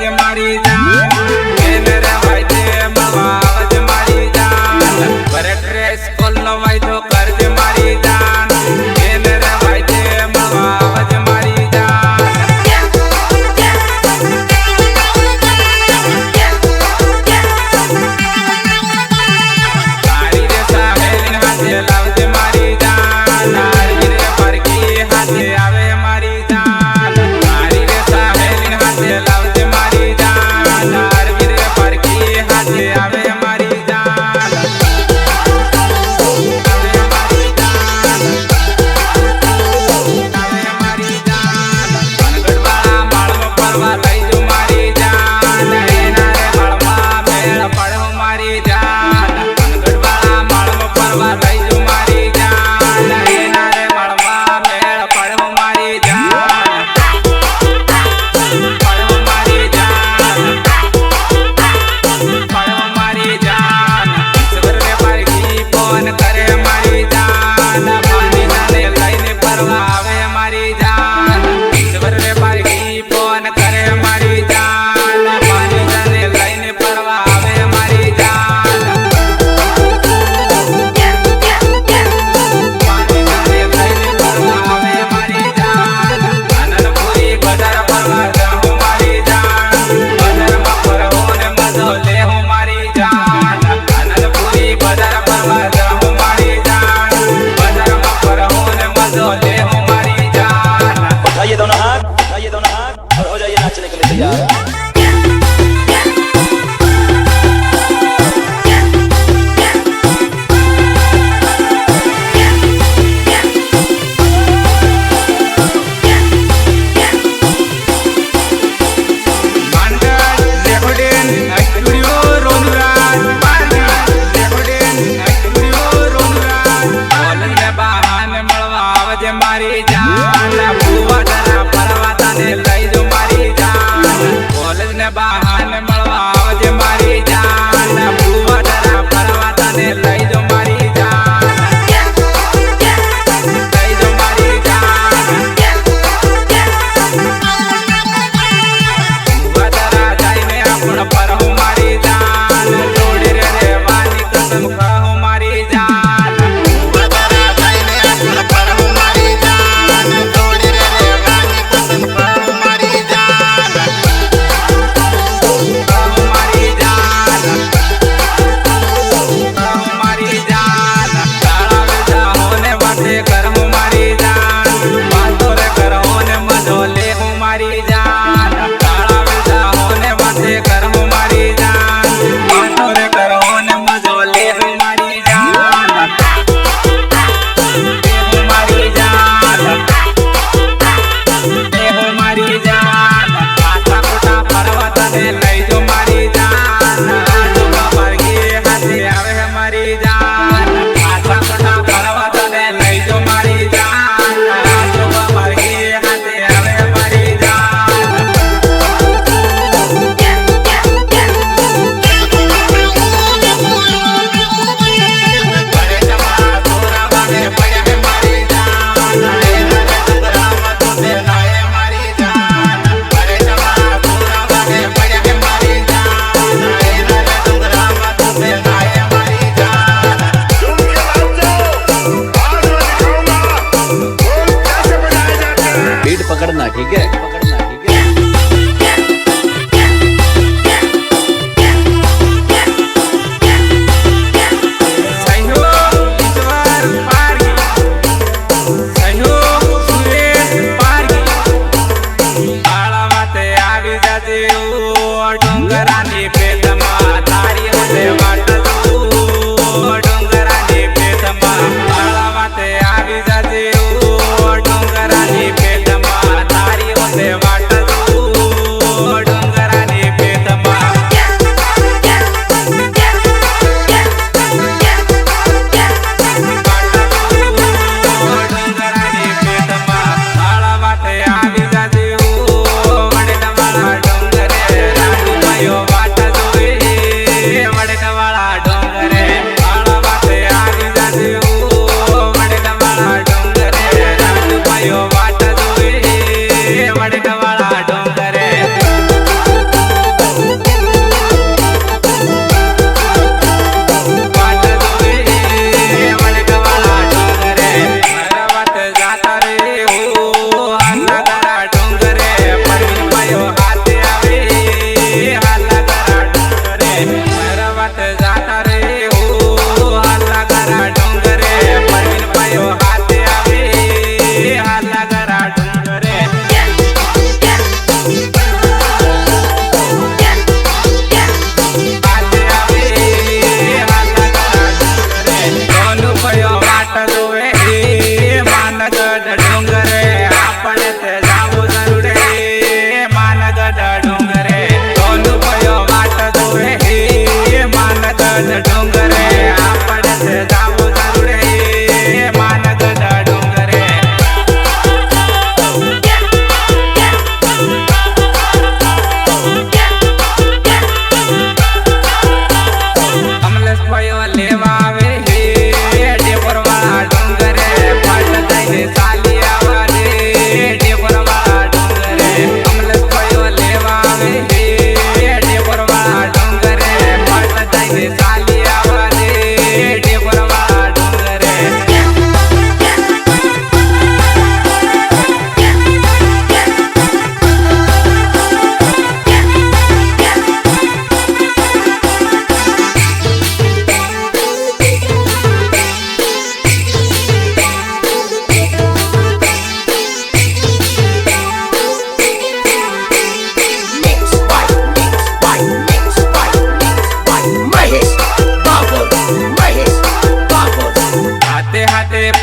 करजे मारी जान मेन रे वायदे मवावज मारी जान पर ड्रेस कोल्लो वायदो करजे मारी जान मेन रे वायदे मवावज मारी जान तारी रे साहेलिन हाथे लावजे मारी जान तारी रे परकी हाथे आवे मारी जान तारी रे साहेलिन हाथे लावजे मारी जान तारी रे परकी हाथे आवे मारी जान आवे मारी जान आवे मारी जान अनगढ़वाला माळमा परवा लई जो मारी जान एना रे माळमा मेळ पड़ो मारी जान अनगढ़वाला माळमा परवा लई जो मारी जान एना रे माळमा मेळ पड़ो मारी जान पड़ो मारी जान पड़ो मारी जान ईश्वर रे परगी फोन करे मारी जान पानी जाने लईने परवा आवे मारी जान ईश्वर रे परगी फोन करे मारी जान पानी जाने लईने परवा आवे मारी जान पानी जाने लईने परवा आवे मारी जान अननपुरी बजार परवा जाऊं मारी जान बजार में परहो ने मजो ले हूं मारी जान अननपुरी बजार परवा जाऊं मारी जान बजार में परहो ने मजो ले हूं मारी जान उठाइए दोनों हाथ और हो जाइए नाचने के लिए तैयार। Mandal recording studio Ronuraj Mandal recording studio Ronuraj बोलन ने बहाने મળવા આવજે મારી જાન ભૂવા જરા પરવાતાને લઈ જો મારી જાન બોलन ने બહાને મળવા આવજે મારી જાન ભૂવા જરા પરવાતાને લઈ જો મારી જાન લઈ જો મારી જાન वदरा जाइने अपन परहु मारी जान जोड़ी रे रेवानी कसम खाहु मारी जान वदरा जाइने अपन परहु मारी जान जोड़ी रे रेवानी कसम खाहु मारी जान खाहु मारी जान खाहु मारी जान तारा बेजा होने बाटे करहु मारी जान बातो रे करहु ने मजो ले हूं मारी जान तारा बेजा होने बाटे करहु मारी जान बातो रे करहु ने मजो ले हूं मारी जान ले हूं मारी जान ले हूं मारी जान आटा कोटा पर्वत ने लई जो मारी जान आजू परगी हाथे आवे मारी जान आटा कोटा पर्वत ने लई जो मारी जान आजू परगी हाथे आवे मारी जान बड़े जमा तोरा बागे पड़े है मारी जान एना रे तोरा मत दे नाए मारी जान बड़े जमा तोरा बागे पड़े है मारी जान एना रे तोरा मत दे नाए मारी जान तुम ये बात जाओ आज मैं दिखाऊंगा ढोल कैसे बजाए जाते हैं। बीट पकड़ना ठीक है। सहयोग ईश्वर पारगी सहयोग सुरेश पारगी आळा माते आवी जाते ओ डोंगरानी पेटमा तारी होते वाटतो डोंगरानी पेटमा आळा माते आवी जाते ओ डोंगरानी पेटमा तारी होते वाटतो डोंगरानी पेटमा डोंगरानी पेटमा आळा माते आवी जाते ओ वडे डमाळा डोंगरे राजू भयो वाटतो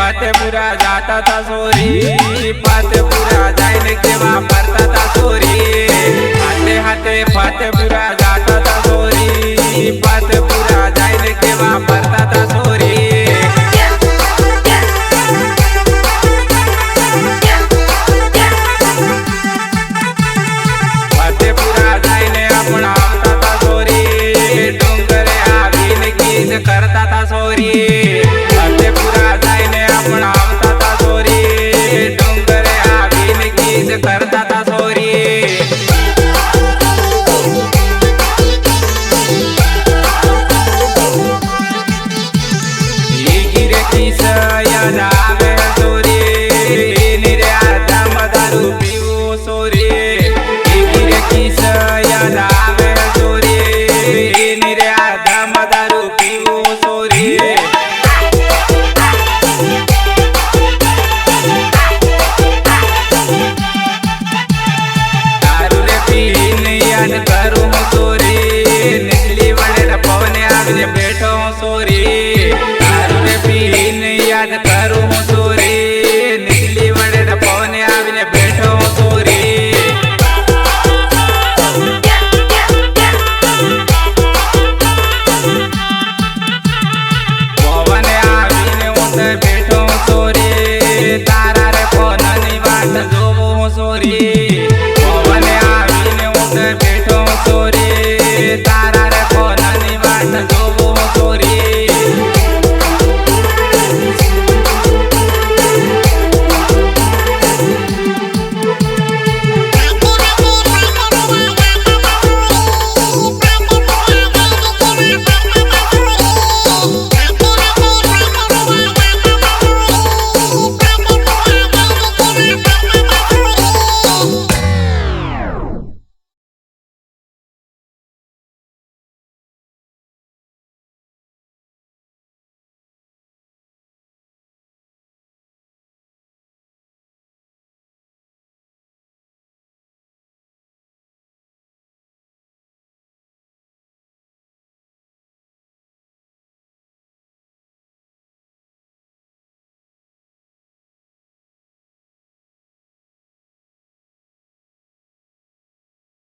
ફતેપુરા જાતા તા સોરી, ફતેપુરા જઈને કેવા ફરતા તા સોરી, હાથે હાથે ફતેપુરા જાતા તા સોરી, ફતેપુરા જઈને કેવા ફરતા તા સોરી. ફતેપુરા જઈને આપણા આવતા તા સોરી, ડુંગરે આવીને ગીત કરતા તા સોરી. ફતેપુરા જઈને આપણા આવતા તા સોરી, ડુંગરે આવીને ગીત કરતા તા સોરી. ઈ ગીરે કિસ યાદ આવે સોરી, નિર્યાતમાં દારૂ પીવું સોરી. ઈ ગીરે કિસ યાદ આવે સોરી, નિર્યાતમાં દારૂ પીવું સોરી. દારૂ રે પીને યાદ કરું હું સોરી, નીકળી વડે પવને આવીને બેઠો હું સોરી.